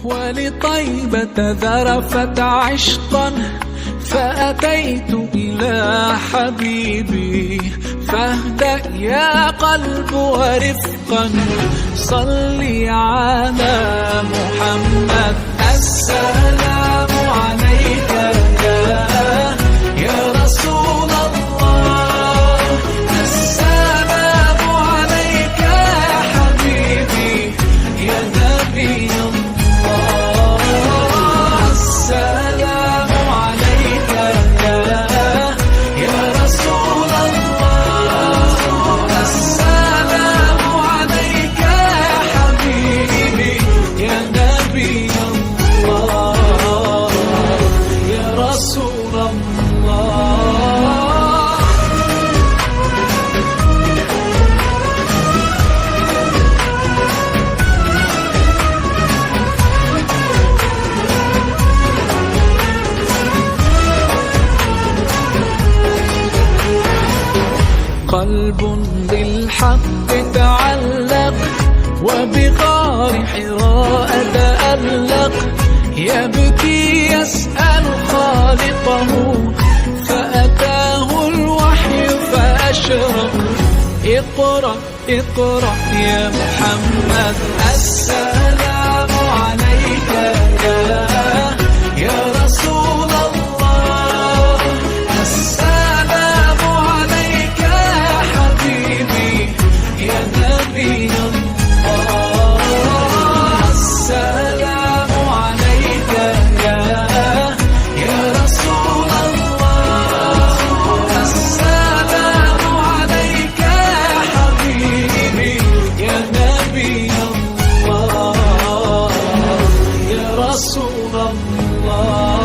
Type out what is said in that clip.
ولطيبة ذرفت عشقا فأتيت إلى حبيبي. فاهدأ يا قلب ورفقا صلي على محمد. السلام عليك يا رسول الله، السلام عليك يا حبيبي يا نبي الله، السلام عليك يا رسول الله، السلام عليك يا حبيبي يا نبي الله يا رسول الله. قلب بالحق تعلق وبغار حراء تألق، يبكي يسأل خالقه فأتاه الوحي فأشرق. اقرأ اقرأ يا محمد. السلام عليك يا رسول الله، السلام عليك يا حبيبي يا نبي الله، السلام عليك يا رسول الله، السلام عليك يا حبيبي يا نبي الله يا رسول الله.